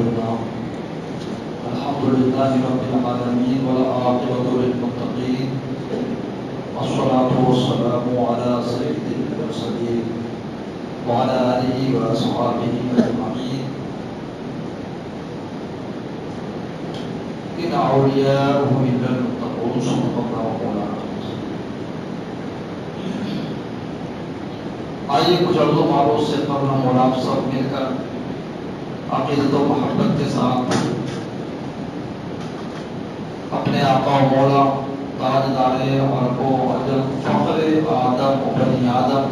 لله الحمد لله رب العالمين والعاقبة للمتقين والصلاة والسلام على سيد المرسلين وعلى آله وأصحابه أجمعين إن أولياءه إلا المتقون صدق الله مولانا. آئیے کچھ عرض و معروض سے قبل ہم آپ سب مل کر عقیدت و محبت کے ساتھ اپنے آقا و مولا تاجدار عرب و عجم فخر آدم و بنی آدم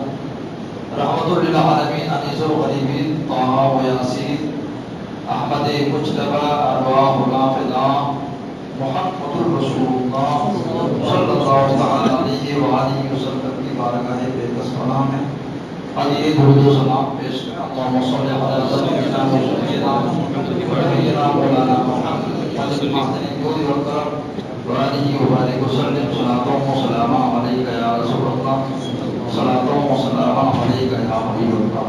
رحمت للعالمین انیس و غریبین طه و یاسین احمد مجتبی ارواح نافذہ محمد الرسول اللہ صلی اللہ تعالی علیہ وآلہ وسلم کی بارگاہ بےکس پناہ میں آئیے درود و سلام پیش کریں. اللہم صلی علی سیدنا و سیدنا مولانا محمد المحسن جود والکرم وآلہ وبارک وسلم. صلاۃ و سلام علیک یا رسول اللہ صلاۃ و سلام علیک یا حبیب اللہ.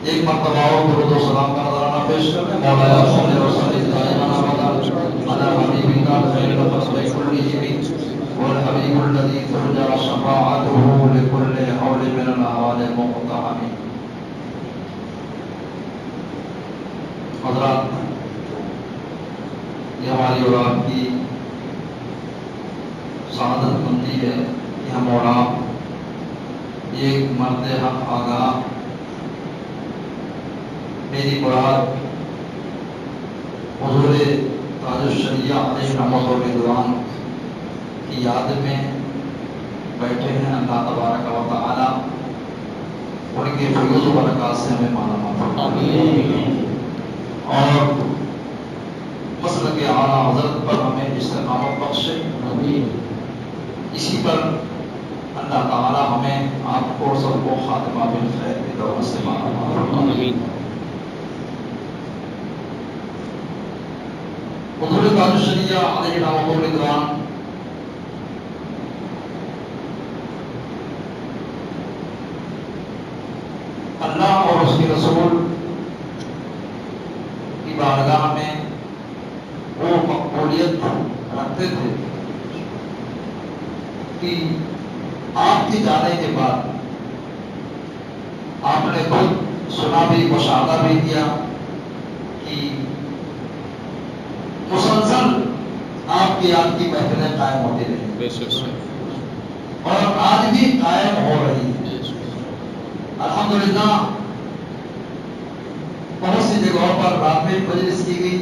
ایک مرتبہ اور درود و سلام کا نظرانہ پیش کریں. مولانا صلی وسلم دائما ابدا علی حبیبک خیر الخلق کلہم والحبیب الذی ترجى شفاعته لكل حول من الاحوال المقتحم. حضرات، یہ ہماری اور آپ کی سعادت مندی ہے کہ ہم اور آپ ایک مرد حق آگاہ میری مراد حضور تاج الشریعہ علیہ رحمت و رضوان کی یاد میں بیٹھے ہیں. اللہ تبارک و تعالی ان کے فیض و برکات سے ہمیں مالا مال فرمائے اور مسلک اعلیٰ حضرت پر ہمیں استقامت بخشے. اسی پر اللہ تعالی ہمیں آپ کو سب کو خاتمہ بالخیر کی دعوت سے مالا مال فرمائے. حضور تاج الشریعہ علیہ رحمت و رضوان اللہ اور اس کے رسول کی بارگاہ میں وہ مقبولیت رکھتے تھے کہ آپ کی جانے کے بعد آپ نے خود سنا بھی مشاہدہ بھی کیا کہ مسلسل آپ کی یاد کی محفلیں قائم ہوتی رہی اور آج بھی قائم ہو رہی ہے. الحمدللہ بہت سی جگہوں پر رات میں مجلس کی گئی،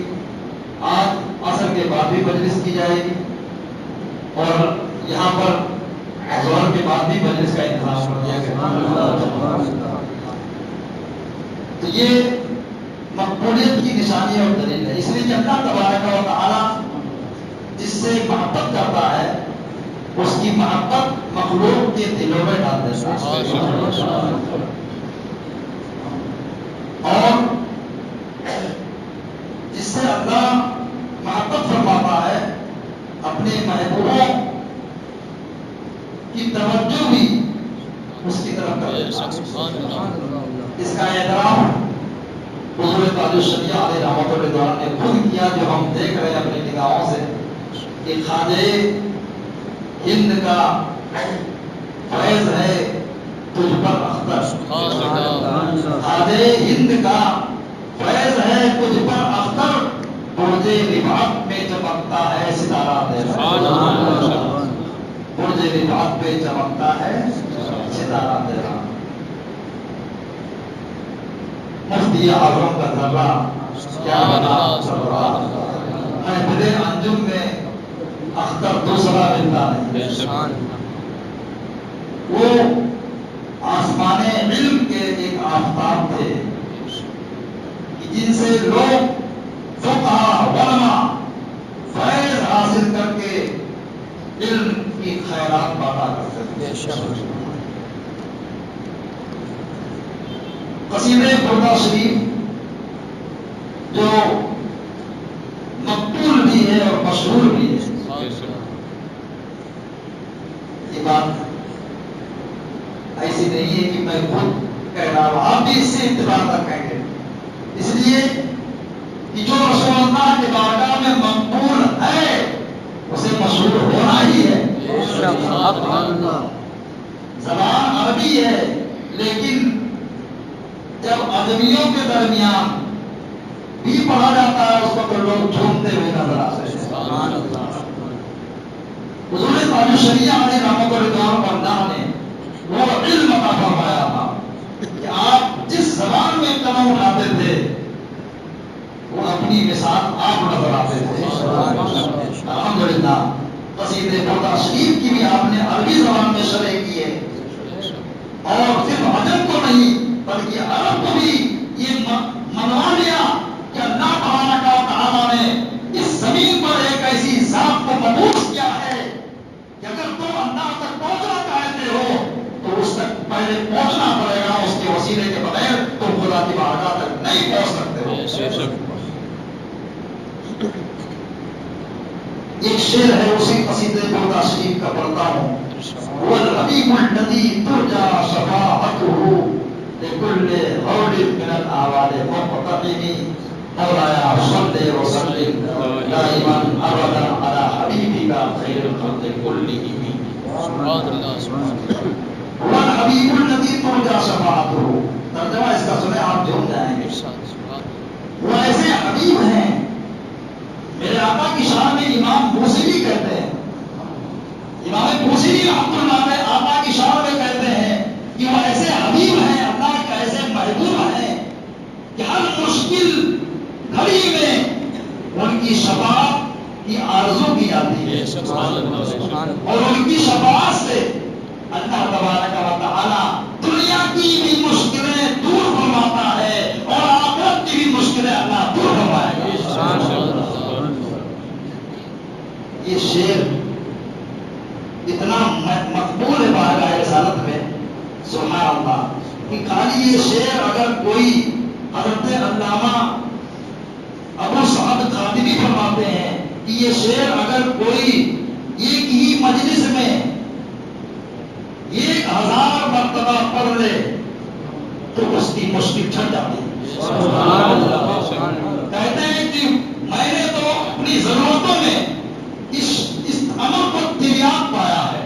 آج عصر کے بعد بھی مجلس کی جائے گی اور یہاں پر ظہر کے بعد بھی مجلس کا انتظام کر دیا گیا. تو یہ مقبولیت کی نشانی اور دلیل ہے. اس لیے کہ اللہ تبارک و تعالی جس سے محبت کرتا ہے اس کی محبت مخلوق کے دلوں میں ڈال دیتا ہے. اور جس سے اللہ محبت فرماتا ہے اپنے محبوبوں کی توجہ بھی اس کی طرف کرتا ہے. اس کا اعتراف حضور تاج الشریعہ علیہ رحمت و رضوان نے خود کیا، جو ہم دیکھ رہے ہیں اپنی نگاہوں سے کہ خواجہ ہند کا فیض ہے تجھ پر اختر. خواجہ ہند کا فیض ہے تجھ پر اختر، برج رفعت میں چمکتا ہے ستارہ تیرا. برج رفعت پہ چمکتا ہے ستارہ تیرا. مفتی اعظم کا ذرہ کیا بنا محفل انجم میں اختر دوسرا ملتا نہیں. وہ آسمان علم کے ایک آفتاب تھے کہ جن سے لوگ فقہا علماء فیض حاصل کر کے علم کی خیرات بانٹا کرتے تھے. قصیدہ بردہ شریف جو مقبول بھی ہے اور مشہور بھی ہے، یہ بات ایسی نہیں ہے کہ میں خود کہہ رہا ہوں، آپ بھی اس سے اتفاق کر کہیں گے. اس لیے لیے کہ جو رسول اللہ کے بارگاہ میں مقبول ہے اسے مشہور ہونا ہی ہے. زبان عربی ہے لیکن جب عجمیوں کے درمیان بھی پڑھا جاتا ہے اس وقت لوگ جھومتے ہوئے نظر آتے ہیں. حضور تاج شریعہ علیہ رحمۃ اللہ اللہ نے وہ علم عطا فرمایا تھا کہ آپ جس زبان میں قلم اٹھاتے تھے وہ اپنی مثال آپ نظر آتے تھے. الحمدللہ قصیدے بردا شریف کی بھی آپ نے عربی زبان میں شرح کی ہے اور صرف عجم کو نہیں بلکہ عرب کو بھی یہ منوا لیا کہ اللہ تبارک و تعالیٰ نے اس زمین پر ایک ایسی ذات کو مبعوث کیا ہے کہ اگر تم اللہ تک پہنچنا چاہتے ہو تو اس تک پہلے پہنچنا پڑے گا. اس کے وسیلے کے بغیر تم خدا کی بارگاہ تک نہیں پہنچ سکتے ہو. ایک شعر ہے اسی قصیدے بردا شریف کا پڑھتا ہوں. والحبیب الذی ترجا شفاعته لكل هول من الاعوال مقتحم مولایا صلی وسلم دائما ابدا على حبیبک خیر الخلق كلهم. سبحان اللہ سبحان اللہ. والحبیب الذی ترجا شفاعته ترجمہ اس کا سنیں آپ جھوم جائیں گے. وہ ایسے حبیب ہیں میرے آقا کی شان میں امام بوصیری کہتے ہیں. امام بوصیری رحمۃ اللہ علیہ آقا کی شان میں کہتے ہیں کہ وہ ایسے حبیب ہیں اللہ کے ایسے محبوب ہیں کہ ہر مشکل گھڑی میں ان کی شفاعت کی آرزو کی جاتی ہے اور ان کی شفاعت سے اللہ تبارک و تعالی دنیا کی بھی مشکلیں دور فرماتا ہے اور آخرت کی بھی مشکلیں اللہ دور فرمائے گا. یہ شعر اتنا مقبول ہے بارگاہ رسالت میں سبحان اللہ کہ خالی یہ شعر اگر کوئی حضرت علامہ ابو سعد خادمی فرماتے ہیں کہ یہ شعر اگر کوئی ایک ہی مجلس میں 1000 مرتبہ پڑھ لے تو اس کی مشکل چھٹ جاتی ہے. کہتے ہیں کہ میں نے تو اپنی ضرورتوں میں اس عمل کو طریات پایا ہے.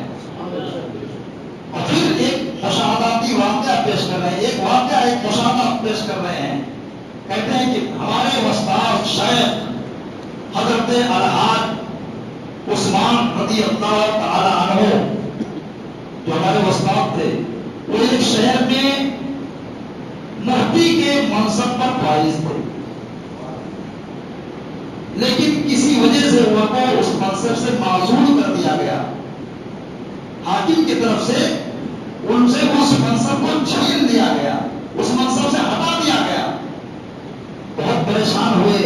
اور پھر ایک مشاہداتی واقعہ پیش کر رہے ہیں. ایک واقعہ ایک مشاہدہ پیش کر رہے ہیں. کہتے ہیں کہ ہمارے استاد شیخ حضرت الحاج عثمان رضی اللہ تعالی عنہ جو ہمارے استاد تھے وہ ایک شہر میں مفتی کے منصب پر فائز تھے لیکن کسی وجہ سے ان کو اس منصب سے معزول کر دیا گیا. حاکم کی طرف سے ان سے اس منصب کو چھین لیا گیا, اس منصب سے ہٹا دیا گیا. بہت پریشان ہوئے,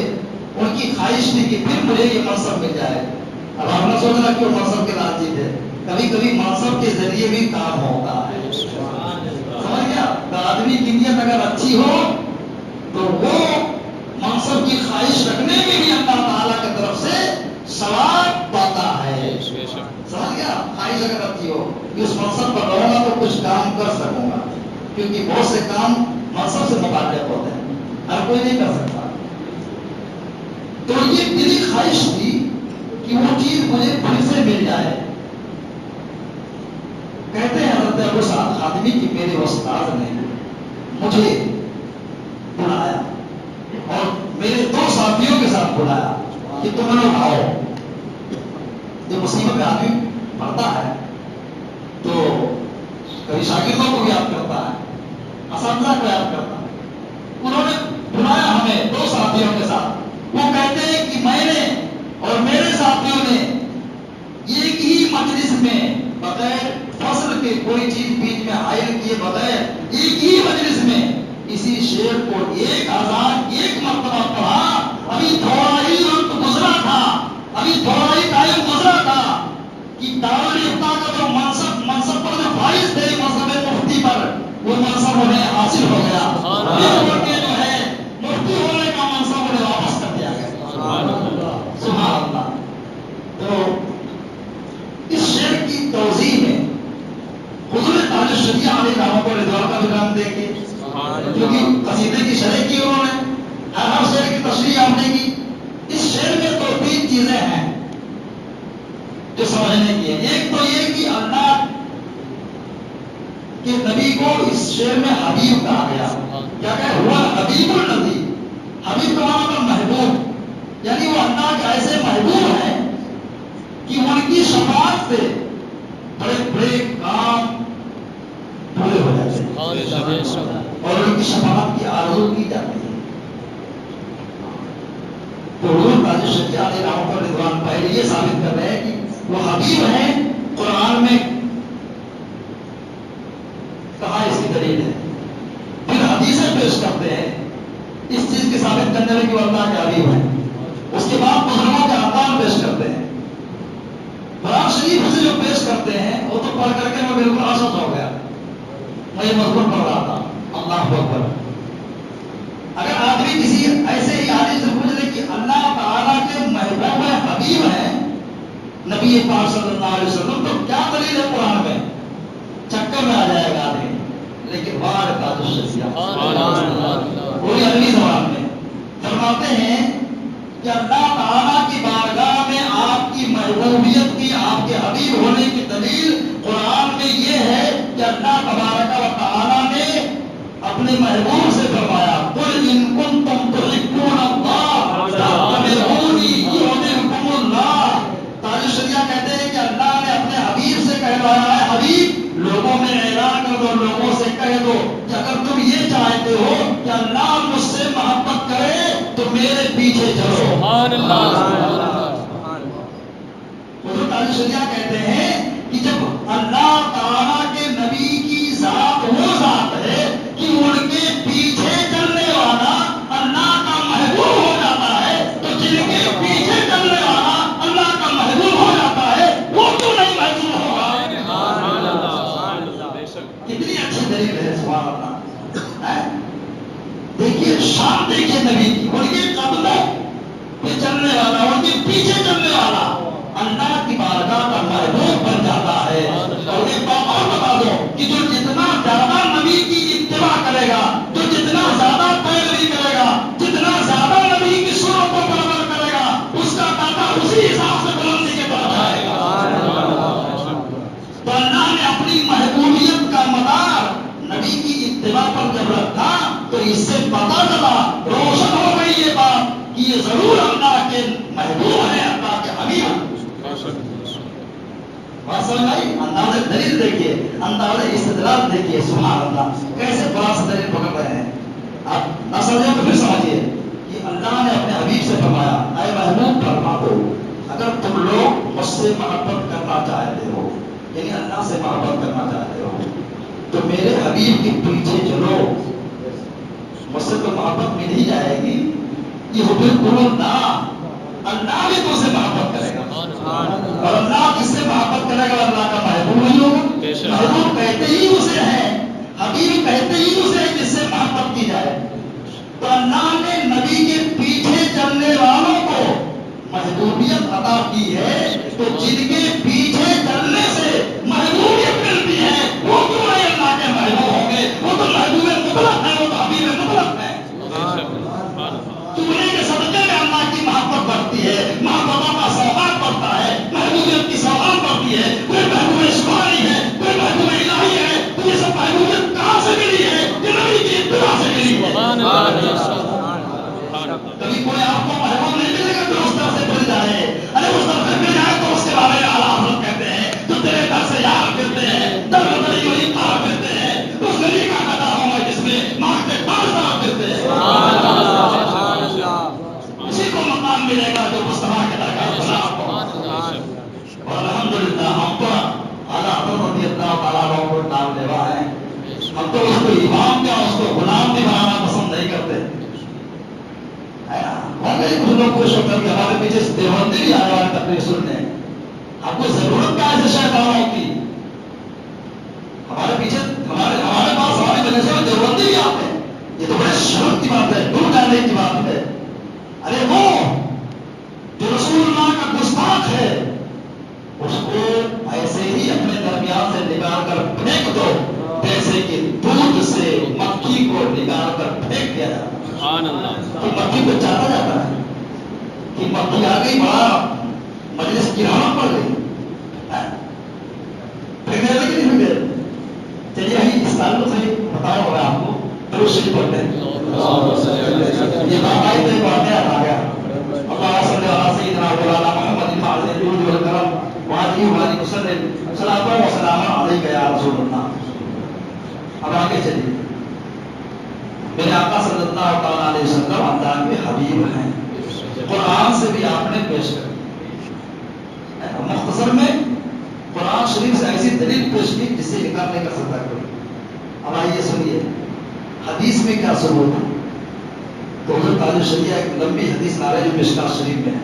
ان کی خواہش تھی کہ پھر مجھے یہ منصب مل جائے. اب آپ نے سوچا کہ وہ منصب کے راضی تھے. کبھی کبھی منصب کے ذریعے بھی کام ہوتا ہے. سمجھ گیا؟ آدمی کی نیت اگر اچھی ہو تو وہ منصب کی خواہش رکھنے میں بھی اللہ تعالیٰ کی طرف سے ثواب پاتا ہے. سمجھ گیا؟ خواہش اگر اچھی ہو کہ اس منصب پر رہوں گا تو کچھ کام کر سکوں گا, کیونکہ بہت سے کام منصب سے متعلق ہوتے ہیں, ہر کوئی نہیں کر سکتا. تو یہ دلی خواہش تھی کہ وہ چیز مجھے پھر سے مل جائے. کہتے ہیں حضرت ابو سعد خادمی کی میرے استاد نے مجھے بلایا اور میرے 2 ساتھیوں کے ساتھ بلایا کہ تم لوگ آؤ. جب مصیبت میں آدمی پڑھتا ہے تو کبھی شاگردوں کو بھی یاد کرتا ہے, اساتذہ کو یاد کرتا ہے. انہوں نے بلایا ہمیں 2 ساتھیوں کے ساتھ. وہ کہتے ہیں کہ میں نے اور میرے ساتھیوں نے ایک ہی مجلس میں بغیر فصل کے کوئی چیز بیچ میں حائل کیے بغیر ایک ہی مجلس میں اسی شعر کو 1001 مرتبہ پڑھا. ابھی تھوڑا ہی وقت گزرا تھا, ابھی تھوڑا ہی ٹائم گزرا تھا کہ دارالفتہ کا جو منصب پر جو فائز تھے مذہب مفتی پر, وہ منصب انہیں حاصل ہو گیا. جو ہے مفتی ہونے کا منصب انہیں واپس کر دیا گیا. سبحان اللہ. تو اس شعر کی توضیح میں حضور تاج شریعہ علیہ رحمۃ اللہ کا بھی نام دیکھیے, کیونکہ قصیدے کی شرح کی انہوں نے, ہر تشریح آپ نے کی. اس شعر میں تو تین چیزیں ہیں جو سمجھنے کی ہے. ایک تو یہ کہ اللہ کہ نبی کو اس شعر میں حبیب کہا گیا. کیا کہ ہوا حبیب النبی. حبیب کا مطلب محبوب، یعنی وہ اللہ کے ایسے محبوب ہیں کہ ان کی شفاعت سے بڑے بڑے کام پورے ہو جاتے ہیں اور ان کی شفاعت کی آرزو کی جاتی ہے. تو حضور تاج الشریعہ علیہ رحمۃ اللہ رضوان پہلے یہ ثابت کر رہے ہیں کہ وہ حبیب ہیں. قرآن میں کہا اس کی دلیل ہے. پھر حدیثیں پیش کرتے ہیں اس چیز کی ثابت کرنے میں کہ وہ اللہ کے حبیب ہیں. اس کے بعد بزرگوں کے اقوال پیش کرتے ہیں. قرآن شریف سے جو پیش کرتے ہیں وہ تو پڑھ کر کے میں بالکل آشد ہو گیا. میں یہ مضمون پڑھ رہا تھا. اللہ اکبر. اگر آدمی کسی ایسے ہی حدیث سے پوچھ لے کہ اللہ تعالیٰ کے محبوب حبیب ہیں نبی پاک صلی اللہ علیہ وسلم، تو کیا دلیل ہے قرآن میں؟ چکر میں آ جائے گا آدمی. لیکن بار تاج الشریعہ پوری عربی زبان میں فرماتے ہیں کہ اللہ تعالیٰ کی بارگاہ میں آپ کی محبوبیت کی، آپ کے حبیب ہونے کی دلیل قرآن میں یہ ہے کہ اللہ تبارک و تعالیٰ نے اپنے محبوب سے فرمایا قل ان کنتم تحبون اللہ فاتبعونی یحببکم اللہ. تاج الشریعہ کہتے ہیں کہ اللہ نے اپنے حبیب سے کہلایا ہے حبیب لوگوں میں اعلان کر دو، لوگوں سے کہہ دو کہ اگر تم یہ چاہتے ہو کہ اللہ مجھ سے محبت کرے تو میرے پیچھے چلو. سبحان اللہ. حضور تاج الشریعہ کہتے ہیں کہ جب اللہ تعالیٰ کے نبی کی ذات وہ ذات ہے کہ ان کے پیچھے چلنے والا اللہ کا محبوب ہو جاتا ہے، تو جن کے پیچھے چلنے والا اللہ کا محبوب ہو جاتا ہے وہ کیوں نہیں محبوب ہوگا؟ کتنی اچھی دلیل ہے. سبحان اللہ. دیکھیے شان دیکھیے نبی کی. ان کے قدموں پہ چلنے والا، ان کے پیچھے چلنے والا اللہ کی بارگاہ کا محبوب بن جاتا ہے. اور ایک بات اور بتا دو کہ جو جتنا زیادہ نبی کی اتباع کرے گا، جو جتنا زیادہ پیروی کرے گا، جتنا زیادہ نبی کی سنتوں پر عمل کرے گا، اس کا داتا اسی حساب سے بلندی کے طرف جائے گا. تو اللہ نے اپنی محبوبیت کا مدار نبی کی اتباع پر جب رکھا تو اس سے پتہ چلا، روشن ہو گئی یہ بات کہ یہ ضرور اللہ کے محبوب ہیں، اللہ کے حبیب ہیں. انداز دلیل دیکھیے، انداز استدلال دیکھیے. سبحان اللہ. کیسے بڑا سا دلیل پکڑ رہے ہیں. اب نہ سمجھے تو پھر سمجھیے کہ اللہ نے اپنے حبیب سے فرمایا اے محبوب فرما دو اگر تم لوگ مجھ سے محبت کرنا چاہتے ہو، یعنی اللہ سے محبت کرنا چاہتے ہو، تو میرے حبیب کے پیچھے چلو. مجھ سے تو محبت مل ہی جائے گی. یہ بالکل نہ، اللہ بھی تم سے محبت کرے گا. اور اللہ کس سے محبت کرے گا؟ اللہ کا محبوب ہی ہوگا. محبوب کہتے ہی اسے ہے، حبیب کہتے ہی اسے ہے جس سے محبت کی جائے. تو اللہ نے نبی کے پیچھے چلنے والوں کو محبوبیت عطا کی ہے. تو جن کے پیچھے چلنے سے محبوبیت ملتی ہے وہ کیوں نہیں اللہ کے محبوب ہوں گے؟ وہ تو محبوب مطلق ہے، وہ تو حبیب مطلق ہے. تمہیں کے صدقے میں اللہ کی محبت بڑھتی ہے، محبتوں کا سوغات بڑھتا ہے، محبوبیت کی سوغات بڑھتی ہے. کوئی محبوب شماری ہے، کوئی محبوب الہی ہے. تو یہ سب محبوبیت کہاں سے ملی ہے؟ کہ نبی کی اتباع سے ملی ہے. کبھی کوئی آپ کو محبوب نہیں ملے گا جو اس طرح سے مل جائے. ارے اس طرح سے مل جائے تو اس کے بارے میں اعلیٰ حضرت کہتے ہیں جو تیرے گھر سے یار پھرتے ہیں، در بدری وہی پار پھرتے ہیں، اس نبی کا قدر ہوگا جس میں ماں کے پاس طرح پھرتے ہیں. اسی کو مقام ملے گا جو مصطفیٰ کے درگاہ خلاف ہو. اور الحمدللہ ہم تو اعلیٰ حضرت رضی اللہ تعالیٰ عنہ کو نام لیوا ہیں. ہم تو اس کو امام کیا اس کو غلام بھی بنانا پسند نہیں کرتے. کچھ لوگ خوش ہو کر کے ہمارے پیچھے دیوبندی بھی آنے والے تقریر سننے. آپ کو ضرورت کیا ایسے شیطانوں کی؟ ہمارے پیچھے ہمارے پاس ہماری وجہ سے دیوبندی بھی آتے ہیں. یہ تو بڑے شرم کی بات ہے، دور جانے کی بات ہے. ارے وہ جو رسول اللہ کا گستاخ ہے اس کو ایسے ہی اپنے درمیان سے نکال کر پھینک دو جیسے کہ دودھ سے مکھی کو نکال کر پھینک دیا جاتا. کہ مکھی کو چاہتا جاتا ہے کہ مکھی آ گئی، بڑا مجلس گراوٹ پڑ گئی، پھر گئے کہ نہیں گئے؟ چلیے اس تعلق سے بتاؤ ہوگا آپ کو، درود شریف پڑھتے ہیں۔ یہ بھائی تو ایک واقعہ آ گیا، اللہ صلی اللہ سیدنا مولانا محمد فاضل الجود والکرم وعلیہ وآلہ وسلم صلاۃ و سلام علیک یا رسول اللہ۔ اب آگے چلیے، میرے آقا صلی اللہ تعالیٰ علیہ وسلم اللہ کے حبیب ہیں، قرآن سے بھی آپ نے پیش کر، مختصر میں قرآن شریف سے ایسی دلیل پیش کی جس سے انکار نہیں کر سکتا کوئی۔ اب آئیے سنیے حدیث میں کیا ثبوت ہے۔ تو حضرت تاج الشریعہ ایک لمبی حدیث نارے جو مشکات شریف میں ہے،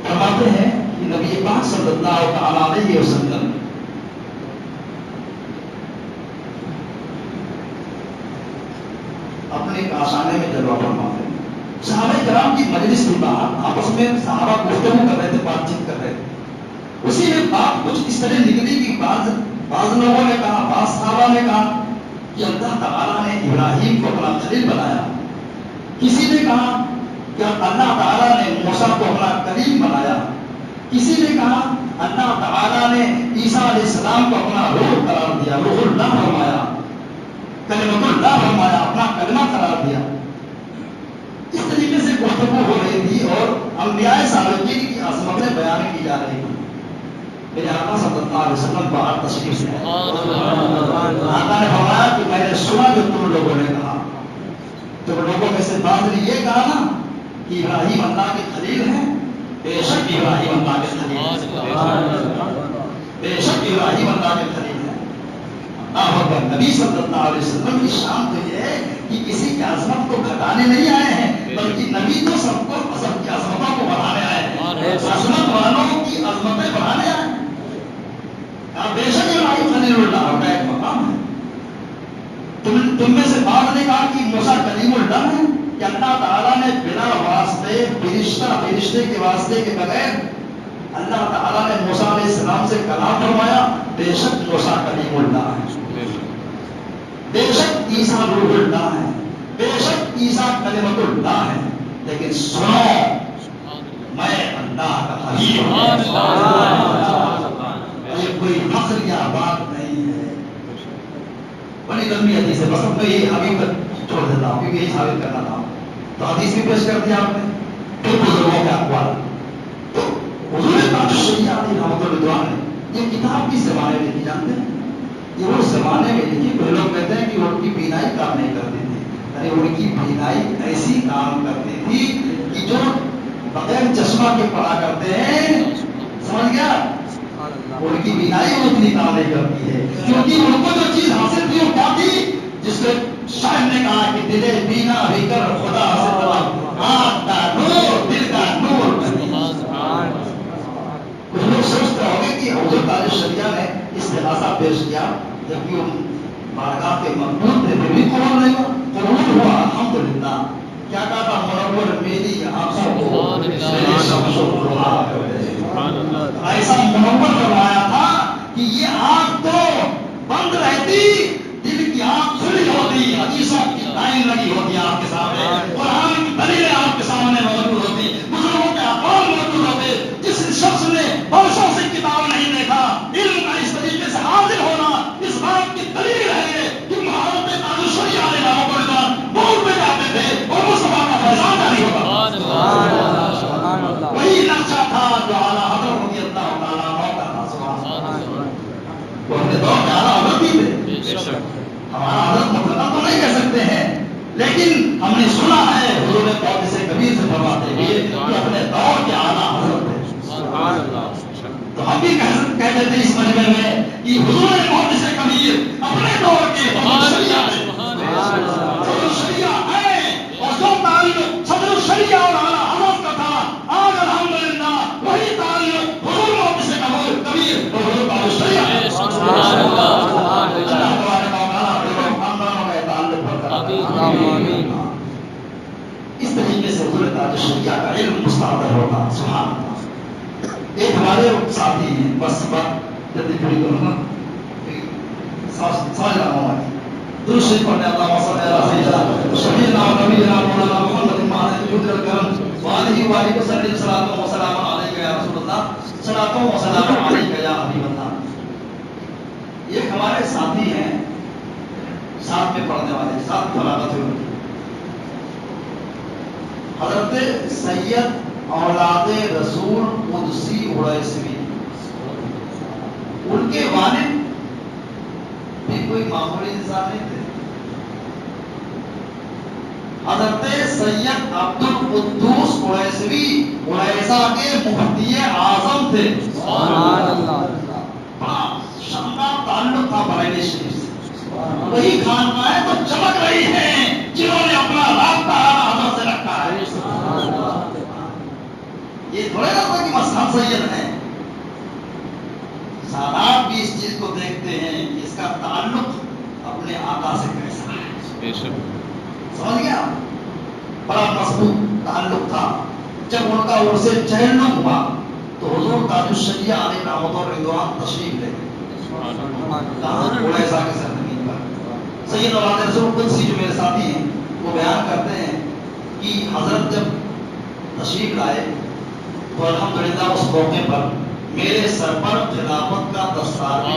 فرماتے ہیں کہ نبی پاک صلی اللہ تعالیٰ علیہ وسلم اپنے کاشانے میں جلوہ فرماتے ہیں، صحابہ کرام کی مجلس کے بعد آپس میں صحابہ گفتگو کر رہے تھے، بات چیت کر رہے تھے، اسی میں بات کچھ اس طرح نکلی کہ بعض لوگوں نے کہا، بعض صحابہ نے کہا کہ اللہ تعالیٰ نے ابراہیم کو اپنا خلیل بنایا، کسی نے کہا کہ اللہ تعالیٰ نے موسیٰ کو اپنا کلیم بنایا، کسی نے کہا اللہ تعالیٰ نے عیسیٰ علیہ السلام کو اپنا روح قرار دیا، روح اللہ فرمایا، کلمۃ اللہ فرمایا، اپنا کلمہ قرار دیا۔ اس طریقے سے گفتگو ہو رہی تھی اور انبیاء سابقین کی عظمتیں بیان کی جا رہی تھی۔ میرے آقا صلی اللہ علیہ وسلم باہر تشریف سے آئے، آقا نے فرمایا کہ میں نے سنا جو تم لوگوں نے کہا، تم لوگوں میں سے بعض نے یہ کہا نا کہ ابراہیم اللہ کے خلیل ہیں، بے شک ابراہیم اللہ کے خلیل ہیں، بے شک ابراہیم اللہ کے خلیل ہیں۔ نبی صلی اللہ علیہ وسلم کی شان تو یہ ہے کہ کسی کی عظمت کو گھٹانے نہیں آئے ہیں، بلکہ نبی تو سب کو سب کی عظمتوں کو بڑھانے آئے ہیں، عظمت والوں کی عظمتیں بڑھانے آئے ہیں۔ بے شک ابراہیم خلیل اللہ کا ایک مقام ہے۔ تم میں سے بعض نے کہا کہ موسیٰ کلیم اللہ ہے، کہ اللہ تعالیٰ نے بنا واسطے فرشتے کے واسطے کے بغیر اللہ تعالیٰ نے موسیٰ علیہ السلام سے کلام فرمایا، بے شک موسیٰ کلیم اللہ ہے، بے شک عیسیٰ روح اللہ ہے، بے شک عیسیٰ کلمۃ اللہ ہے، لیکن سنو میں اللہ کا حبیب ہوں۔ یہ کوئی فخر یا بات نہیں ہے، بڑی لمبی حدیث ہے، بس میں یہی حبیب چھوڑ دیتا ہوں کیونکہ یہی ثابت کرنا تھا۔ تو حدیث بھی پیش کر دیا آپ نے، پھر بزرگوں کے اقوال۔ تو حضور تاج الشریعہ علیہ رحمۃ اللہ نے یہ کتاب کس زمانے میں لکھی جانتے ہیں؟ یہ اس زمانے میں لکھی، پھر لوگ کہتے ہیں کہ ان کی بینائی کام نہیں کرتی تھی، یعنی ان کی بینائی ایسی کام کرتی تھی کہ جو بغیر چشمہ کے پڑھا کرتے ہیں، سمجھ گیا؟ ان کی بینائی اتنی کام نہیں کرتی ہے، کیونکہ ان کو جو چیز حاصل تھی وہ کیا تھی؟ جس کو شاعر نے کہا کہ دل بینا بھی کر خدا سے طلب، آنکھ کا نور دل کا نور۔ کچھ لوگ سوچتے ہوں گے کہ حضور تاج الشریعہ نے استغاثہ پیش کیا جبکہ وہ بارگاہ کے مقبول تھے، پھر بھی قبول نہیں ہوا، قبول ہوا الحمدللہ۔ کیا کہا تھا؟ منور میری آنکھوں کو میرے شمس و ضحا کر دے۔ ایسا منور کروایا تھا کہ یہ آنکھ تو بند رہتی، دل کی آنکھ کھلی ہوتی، حدیثوں کی لائن لگی ہوتی آپ کے سامنے، قرآن کی دلیلیں آپ کے سامنے موجود ہوتی، بزرگوں کے اقوال موجود ہوتے۔ جس شخص نے برسوں سے کتاب نہیں دیکھا، علم کا اس طریقے سے حاصل ہونا اس بات کی دلیل ہے کہ محمد تاج الشریعہ علیہ رحمۃ اللہ بول پہ جاتے تھے اور مصطفیٰ کا فیضان جاری ہوتا۔ وہی نقشہ تھا جو اعلیٰ حضرت رضی اللہ تعالیٰ عنہ کا تھا۔ سبحان اللہ، وہ اپنے دور میں اعلیٰ حضرت ہی تھے، ہمارا حضرت مطلق تو نہیں کہہ سکتے ہیں، لیکن ہم نے سنا ہے حضور پاک سے کبیر سے فرماتے ہوئے کہ اپنے دور کے اعلیٰ حضرت تھے۔ تو ہم بھی کہتے تھے اس مجمع میں کہ حضور پاک سے کبیر اپنے دور کے صدر الشریعہ ہیں، اور جو تعلق صدر الشریعہ اور اعلیٰ حضرت کا تھا، آج الحمدللہ وہی تعلق حضور پاک سے کبیر اور حضور پاک الشریعہ ہے۔ اس طریقے سے حضور تاج الشریعہ کا علم مستعار ہوگا۔ سبحان اللہ۔ ایک ہمارے ساتھی ہیں، بس بات جلدی پوری کروں گا، سمجھ رہا ہوں۔ درود شریف پڑھنے اللہم صلی علی سیدنا سیدنا و نبینا مولانا محمد مالک الجود والکرم وآلہ وآلہ وسلم صلاۃ و سلام علیک یا رسول اللہ صلاۃ و سلام علیک یا حبیب اللہ. یہ ہمارے ساتھی ہیں ساتھ میں پڑھنے والے ساتھ فراغت ہوئی حضرت سید اولاد رسول قدسی اویسی. ان کے والد بھی کوئی معمولی انسان نہیں تھے. حضرت سید عبد القدوس اویسی اویسا کے مفتی اعظم تھے. سبحان اللہ. بڑا شاندار تعلق تھا بریلی شریف سے. وہی خانقاہیں تو چمک رہی ہیں جنہوں نے اپنا رابطہ حضرت سے رکھا ہے. یہ تھوڑے نہ تھا کہ مسلم سید ہیں. سادات بھی اس چیز کو دیکھتے ہیں کہ اس کا تعلق اپنے آقا سے کیسا ہے. سمجھ گیا؟ بڑا مضبوط تعلق تھا. جب ان کا عرص چہلم ہوا تو حضور تاج الشریعہ علیہ رحمت و رضوان تشریف لے گئے. اویسا کے سرزمین پر. سید اولاد رسول قدسی جو میرے ساتھی ہیں وہ بیان کرتے ہیں کہ حضرت جب تشریف لائے تو الحمدللہ اس موقع پر میرے سر پر خلافت کا دستار بھی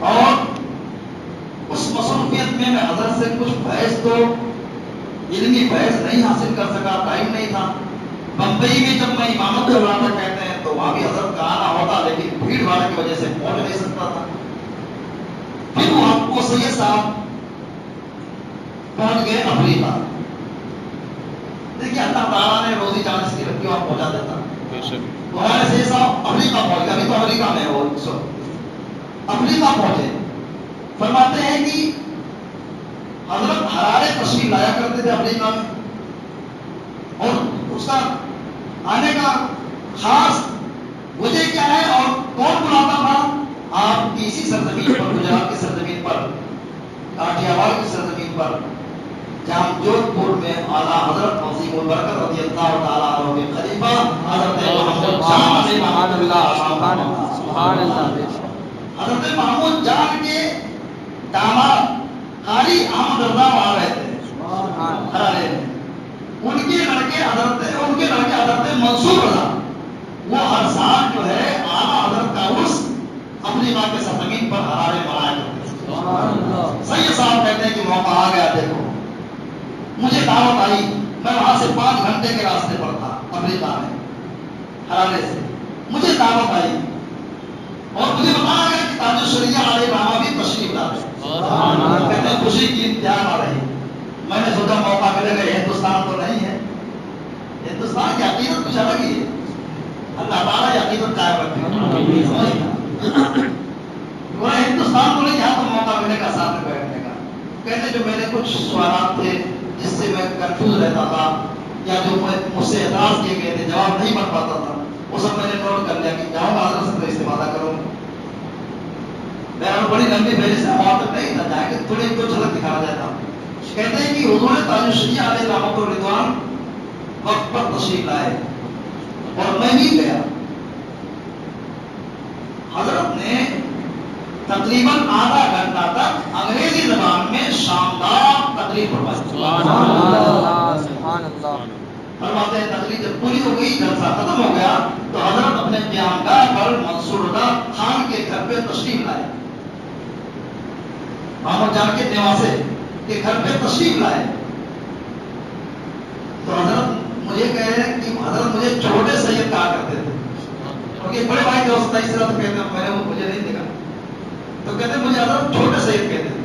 اور اس مصروفیت میں حضرت سے کچھ بحث تو علمی بحث نہیں حاصل کر سکا. ٹائم نہیں تھا. بمبئی میں جب میں امامت کر رہا تھا کہتے ہیں تو وہاں بھی حضرت کا آنا ہوتا لیکن بھیڑ بھاڑ کی وجہ سے پہنچ نہیں سکتا تھا. پھر وہ آپ کو سید صاحب پہنچ گئے افریقہ. دیکھیے اللہ تعالیٰ نے روزی جان اس کی رکھی وہاں پہنچا دیتا. تو ہمارے سید صاحب افریقہ پہنچ گئے. ابھی تو امریکہ میں وہ افریقہ پہنچے. فرماتے ہیں کہ حضرت حرارے تشریف لایا کرتے تھے افریقہ میں اور اس کا آنے کا خاص وجہ کیا ہے اور کون بلاتا تھا. آپ کی اسی سرزمین پر گجرات کی سرزمین پر کاٹیا واڑ کی سرزمین پر جہاں جودھ پور میں اعلیٰ حضرت عظیم البرکت رضی اللہ تعالیٰ عنہ کے خلیفہ حضرت محمود جان کے داماد قاری احمد رضا وہاں رہتے ہیں. ان کے لڑکے حضرت منصور رضا وہ ہر سال جو ہے اعلیٰ حضرت کا عرس افریقہ کے سرزمین پر حرارے منایا کرتے ہیں. سید صاحب کہتے ہیں کہ موقع آ گیا. دیکھو مجھے دعوت آئی. میں وہاں سے 5 گھنٹے کے راستے پر تھا افریقہ میں حرارے سے. مجھے دعوت آئی اور مجھے بتایا گیا کہ تاج الشریعہ علیہ رحمہ بھی تشریف لاتے. کہتے ہیں خوشی کی انتہا نہ رہی. میں نے سوچا موقع ملے گا. ہندوستان تو نہیں ہے. ہندوستان کی عقیدت کچھ الگ ہی ہے. اللہ تعالیٰ یہ عقیدت قائم رکھے. ہندوستان کو نہیں جہاں تو موقع ملے گا ساتھ میں بیٹھنے کا. کہتے جو میرے کچھ سوالات تھے جس سے میں کنفیوز رہتا تھا یا جو مجھ سے اعتراض کیے گئے تھے جواب نہیں بن پاتا تھا وہ سب میں نے نوٹ کر لیا کہ جاؤں گا حضرت سے تو استفادہ کروں. میرا بڑی لمبی بحث ہے وہاں تک نہیں تھا جا کے تھوڑی ایک دو جھلک دکھانا چاہتا ہوں. کہتے ہیں کہ حضور تاج الشریعہ علیہ رحمت و رضوان وقت پر تشریف لائے اور میں بھی گیا. حضرت نے تقریباً آدھا گھنٹہ تک انگریزی زبان میں شاندار تقریر فرمائی. فرماتے ہیں تقریر جب پوری ہو گئی جلسہ ختم ہو گیا تو حضرت اپنے قیامگاہ پر منصور رضا خان کے گھر پہ تشریف لائے. محمد جان کے نواسے کے گھر پہ تشریف لائے. تو حضرت مجھے کہہ رہے ہیں کہ حضرت مجھے چھوٹے سید کہا کرتے تھے کیونکہ بڑے بھائی دوست اس طرح کہتے ہیں. میں نے وہ مجھے نہیں دیکھا تو کہتے مجھے حضرت چھوٹے سید کہتے ہیں.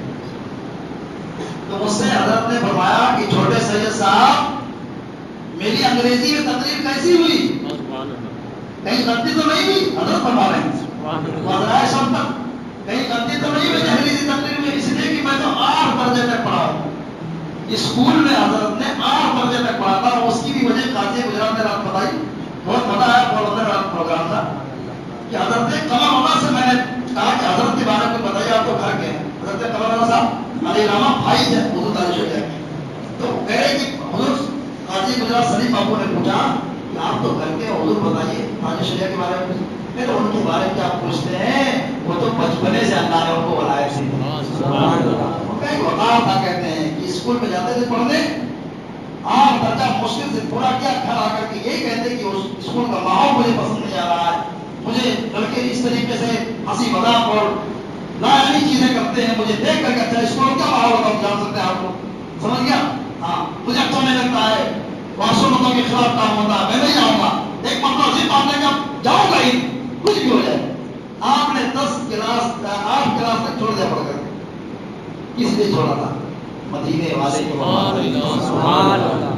تو مجھ سے حضرت نے فرمایا کہ چھوٹے سید صاحب میری انگریزی میں تقریر کیسی ہوئی. کہیں غلطی تو نہیں ہوئی. حضرت فرما رہے ہیں سب تک کہیں غلطی تو نہیں ہوئی انگریزی تقریر میں. اس لیے کہ میں تو 8 درجے تک پڑھا ہوں. اسکول میں حضرت نے 8 درجے تک پڑھا تھا. اس کی بھی وجہ قاضی گجرات نے رات بتائی. بہت مزہ آیا. بہت رات پروگرام تھا کہ حضرت نے کمر اللہ سے میں نے کہا کہ حضرت کے بارے میں بتائیے آپ کو گھر کے ہیں. حضرت کمر اللہ صاحب علیہ رحمہ بھائی ہے حضور تاج الشریعہ کے. تو کہہ رہے کہ حضور قاضی گجرات سلیم بابو نے پوچھا کہ آپ تو گھر کے حضور بتائیے تاج الشریعہ کے بارے میں. ان کے بارے میں کیا پوچھتے ہیں وہ تو بچپنے سے اللہ نے ان کو بنایا تھی. کئی وقار تھا کہتے ہیں کہ اسکول میں جاتے تھے پڑھنے, عام درجہ مشکل سے پورا کیا, گھر آ کر کے یہی کہتے کہ اس اسکول کا ماحول مجھے پسند نہیں آ رہا ہے, مجھے لڑکے اس طریقے سے ہنسی مذاق اور لایعنی چیزیں کرتے ہیں, مجھے دیکھ کر کے اچھا اسکول کا ماحول ہوتا جان سکتے ہیں آپ لوگ, سمجھ گیا؟ ہاں مجھے اچھا نہیں لگتا ہے, معصومتوں کے خلاف کام ہوتا ہے, میں نہیں جاؤں گا. ایک مرتبہ ضد باندھنے کا جاؤں گا ہی, کچھ بھی ہو جائے. آپ نے 10 کلاس 8 کلاس تک چھوڑ دیا پڑھ کر, کس لیے چھوڑا تھا؟ مدینے والے کو.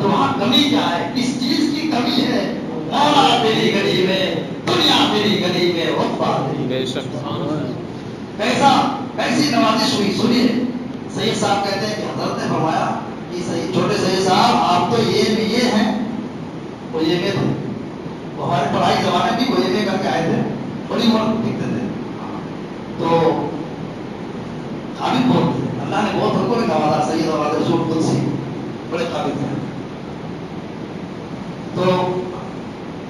تو وہاں کمی کیا ہے, کس چیز کی کمی ہے؟ مولا تیری گلی میں, دنیا تیری گلی میں, وفا تیری. کیسی نوازش ہوئی, سنیے. سید صاحب کہتے ہیں کہ حضرت نے فرمایا کہ چھوٹے سید صاحب آپ تو یہ ہیں, وہ یہ میں تھے, وہ ہمارے پڑھائی زمانے بھی وہ یہ میں کر کے آئے تھے, بڑی عمر دکھتے تھے, تو قابل بہت تھے, اللہ نے بہت ان کو بھی نوازا. سید اور رسول قدسی بڑے قابل تھے. تو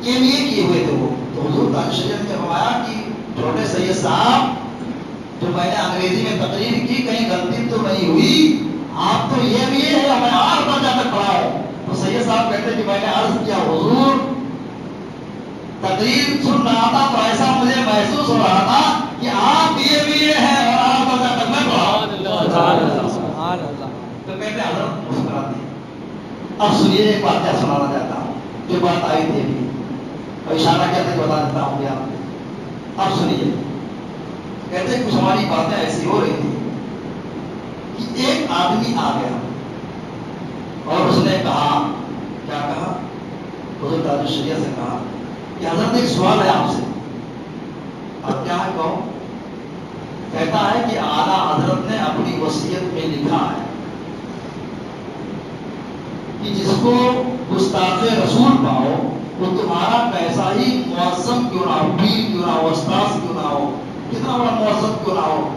یہ کیے ہوئے تھے وہ. تو حضور تعالی شریعت نے فرمایا کہ چھوٹے سید صاحب جو میں نے انگریزی میں تقریر کی, کہیں غلطی تو نہیں ہوئی, آپ تو یہ بھی ہے, میں 8 درجہ تک پڑھا ہے. تو سید صاحب کہتے کہ میں نے عرض کیا حضور تقریر سن رہا تھا تو ایسا مجھے محسوس ہو رہا تھا کہ آپ یہ ہیں اور 8 درجہ تک میں پڑھا. تو کہتے حضرت مسکراتے ہیں. اب سنیے ایک بات کیا سنانا چاہتا ہوں, جو بات آئی تھی ابھی اشارہ کیا تھا بتا دیتا ہوں آپ کو. اب سنیے, کہتے کچھ ہماری باتیں ایسی ہو رہی تھی کہ ایک آدمی آ گیا اور اس نے کہا, کیا کہا, حضور تعالی شریعت سے کہا کہ حضرت ایک سوال ہے آپ سے. اب کیا ہے کہو؟ کہتا ہے کہ اعلیٰ حضرت نے اپنی وصیت میں لکھا ہے کہ جس کو گستاخ رسول پاؤ وہ تمہارا کیسا ہی معظم کیوں نہ ہو, پیر کیوں نہ ہو, استاذ کیوں نہ ہو, کتنا بڑا معظم کیوں نہ ہو,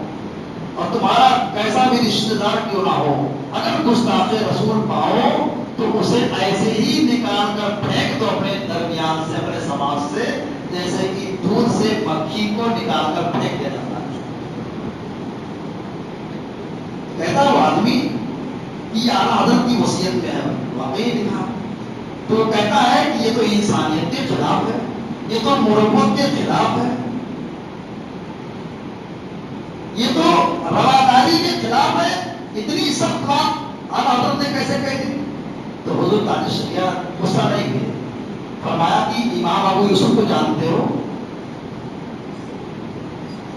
اور تمہارا کیسا بھی رشتہ دار کیوں نہ ہو, اگر گستاخ رسول پاؤ تو اسے ایسے ہی نکال کر پھینک دو اپنے درمیان سے, اپنے سماج سے, جیسے کہ دودھ سے مکھی کو نکال کر پھینک دیا جاتا ہے. کہتا وہ آدمی کہ اعلیٰ حضرت کی وصیت میں ہے, واقعی لکھا. تو کہتا ہے کہ یہ تو انسانیت کے خلاف ہے, یہ تو مربت کے خلاف ہے, یہ تو رواداری کے خلاف ہے. اتنی سخت بات اعلیٰ حضرت نے کیسے کہی تھی؟ تو حضور تعالی شریعت غصہ نہیں ہوئے, فرمایا کہ امام ابو یوسف کو جانتے ہو,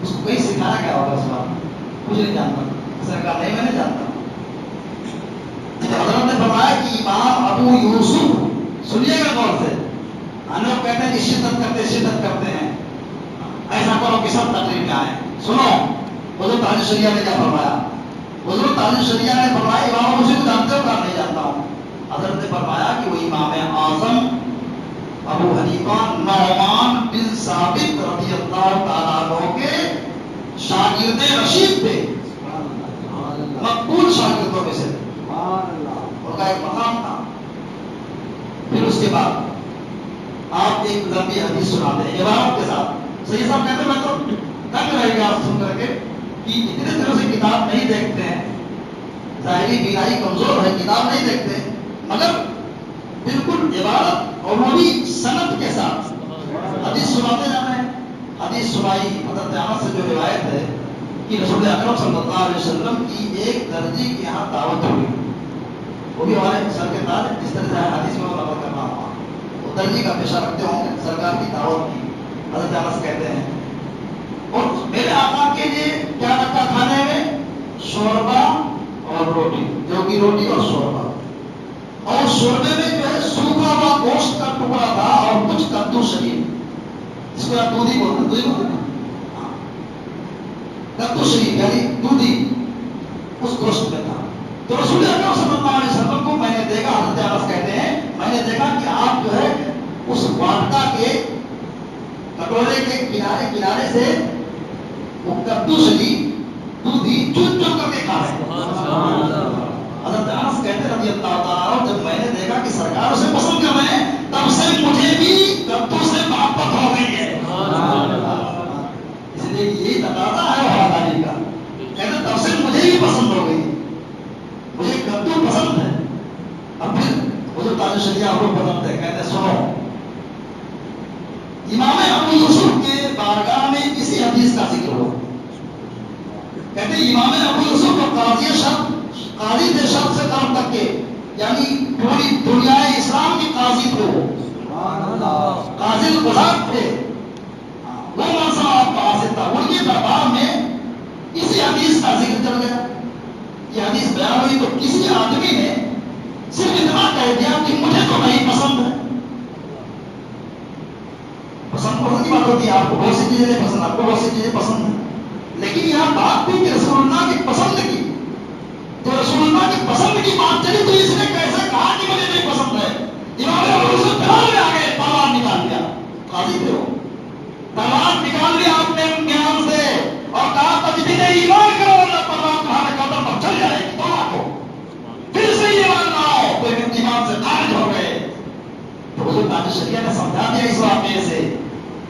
اس کو کہیں سکھایا گیا ہوگا اس بات, کچھ نہیں جانتا. سرکار نہیں, میں نہیں جانتا. حضرت نے فرمایا کہ امام ابو یوسف, سنیے گا غور سے, ہم لوگ کہتے ہیں کہ شدت کرتے ہیں, ایسا کرو کہ سب تقریر میں آئے. سنو حضور تعالی شریعت نے کیا فرمایا. حضور تعالی شریعت نے فرمایا امام ابو یوسف کو جانتے ہو, کہا نہیں جانتا ہوں. حضرت نے فرمایا کہ وہ امام اعظم ابو حنیفہ نعمان بن ثابت رضی اللہ تعالیٰ عنہ کے شاگرد رشید تھے, مقبول شاگردوں میں سے, ان کا ایک مقام تھا. پھر اس کے بعد آپ ایک لمبی حدیث سناتے ہیں عبارت کے ساتھ. سید صاحب کہتے ہیں میں تو تنگ رہ گیا آپ سن کر کے کہ اتنے دنوں سے کتاب نہیں دیکھتے ہیں, ظاہری بینائی کمزور ہے, کتاب نہیں دیکھتے, مگر بالکل عبارت اور وہ بھی سند کے ساتھ حدیث سناتے جا رہے ہیں. حدیث سنائی حضرت انس سے جو روایت ہے کہ رسول اکرم صلی اللہ علیہ وسلم کی ایک درجی کے یہاں دعوت ہوئی, وہ بھی ہمارے سر کے تاج, جس طرح سے حدیث میں عمل کرنا ہوا, وہ درجی کا پیشہ رکھتے ہوں گے, سرکار کی دعوت کی. حضرت انس کہتے ہیں اور میرے آقا کے لیے کیا رکھا کھانے میں, شوربہ اور روٹی, جو کی روٹی اور شوربہ, اور شوربے میں جو ہے سوکھا ہوا گوشت کا ٹکڑا تھا اور کچھ کدو شریف, اس کو آپ دودھی بولتے ہیں, کدو شریف یعنی دودھی اس گوشت میں تھا. تو رسول اکرم صلی اللہ علیہ وسلم کو میں نے دیکھا, حضرت انس کہتے ہیں میں نے دیکھا کہ آپ جو ہے اس واٹکا کے کٹورے کے کنارے سے وہ کدو شریف دودھی چن چن کر کے کھا رہے ہیں. حضرت انس کہتے رضی اللہ تعالیٰ عنہ جب میں نے دیکھا کہ سرکار اسے پسند کر رہے ہیں, تب سے مجھے بھی کدو سے محبت ہو گئی ہے. اس لیے یہی تقاضا امام ابو یوسف کے بارگاہ میں اسی حدیث کا ذکر ہوا. کہتے ہیں امام ابو یوسف کو قاضی تھے شرط سے قلم تک کے، یعنی پوری دنیا اسلام کی قاضی تھے، قاضی القضات تھے. وہ منصب آپ کو حاصل تھا. ان کے دربار میں اسی حدیث کا ذکر چل گیا. یہ حدیث بیان ہوئی تو کسی آدمی نے صرف اتنا کہہ دیا کہ مجھے تو نہیں پسند ہے. پسند کی بات ہوتی ہے، آپ کو بہت سی چیزیں نہیں پسند، آپ کو بہت سی چیزیں پسند ہیں، لیکن یہاں بات تھی کہ رسول اللہ کی پسند کی. تو رسول اللہ کی پسند کی بات چلی تو اس نے کیسے کہا کہ مجھے نہیں پسند ہے؟ امام ابو یوسف دھیان میں آ گئے، تلوار نکال دیا. قاضی تھے وہ، تلوار نکال لیا اپنے گیان سے اور کہا تجدید ایمان کرو، اللہ تعالیٰ تمہارے قدم پر چل جائے گی. توبہ کو پھر سے ایمان لاؤ. تو ایمان سے خارج ہو گئے. تو حضور تاج شریعہ نے سمجھا دیا اس واقعے سے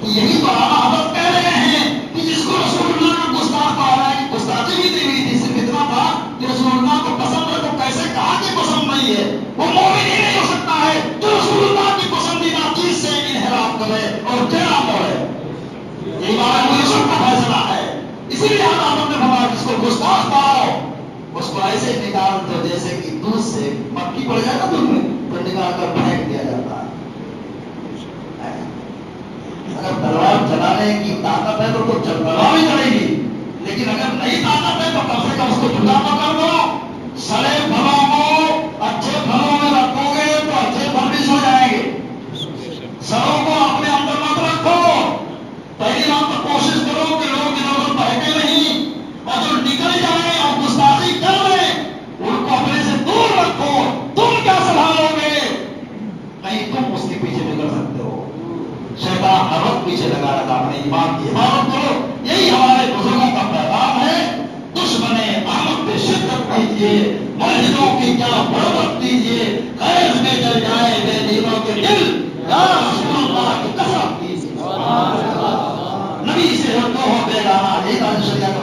کہ یہی تو اعلیٰ حضرت کہہ رہے ہیں کہ جس کو رسول اللہ کا گستاخ کہا ہے، گستاخی بھی نہیں ہوئی تھی، صرف اتنا تھا کہ رسول اللہ کو پسند ہے تو کیسے کہا کہ پسند نہیں ہے؟ وہ مومن ہی نہیں ہو سکتا ہے جو رسول اللہ کی پسندیدہ چیز سے انحراف کرے اور ٹیڑھا پڑے. یہ امام ابو یوسف کا فیصلہ ہے. اسی لیے آپ نے فرمایا جس کو گستاخ کہا اس کو ایسے نکال دو جیسے کہ دودھ سے مکھی پڑ جائے نا دودھ میں تو نکال کر پھینک دیا جاتا ہے. اگر تلوار چلانے کی طاقت ہے تو تلوار بھی چلے گی، لیکن اگر نہیں طاقت ہے تو کم سے کم اس کو جدا تو کر دو. سڑے پھلوں کو اچھے پھلوں میں رکھو گے تو اچھے پھل بھی سو جائیں گے. سڑوں کو اپنے اندر مت رکھو. پہلی بات تو کوشش کرو کہ لوگ ادھر ادھر بہکے نہیں، اور جو نکل جائیں اور گستاخی کر رہے ان کو اپنے سے دور رکھو. تم کیا سنبھالو گے؟ نہیں تم اس کے پیچھے نکل سکتے ہو. شیطان ہر وقت پیچھے لگا رہا. اپنے ایمان کی حفاظت کرو. یہی ہمارے بزرگوں کا پیغام ہے. دشمن احمد پہ شدت کیجیے، ملحدوں کی کیا بڑھت دیجیے، غیر میں جل جائے بے دینوں کے دل، یا رسول اللہ کی قسم کیجیے. نبی سے ہٹو ہو بیگانہ. یہی تاج شریعہ کا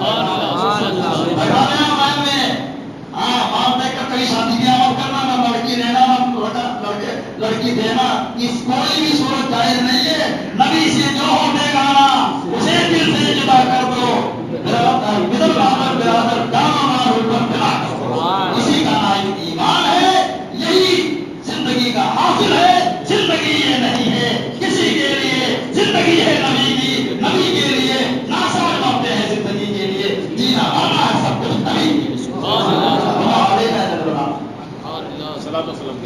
پیغام ہے. مان دے کر کئی شادی بیاہ مت کرنا، نہ لڑکی لینا نہ لڑکی دینا، اس کوئی بھی صورت جائز نہیں ہے. نبی سے جو ہو بیگانہ اسے دل سے جدا کر دو. برادر دامن اوپر بنا کر دو. اسی کا نام ایمان ہے. یہی زندگی کا حاصل ہے. زندگی یہ نہیں ہے کسی کے لیے، زندگی ہے نبی کی. نبی کے لیے نہ سمجھ پاتے ہیں زندگی کے لیے جینا مرنا ہے سب کچھ نبی کے لیے. صلی اللہ علیہ وسلم.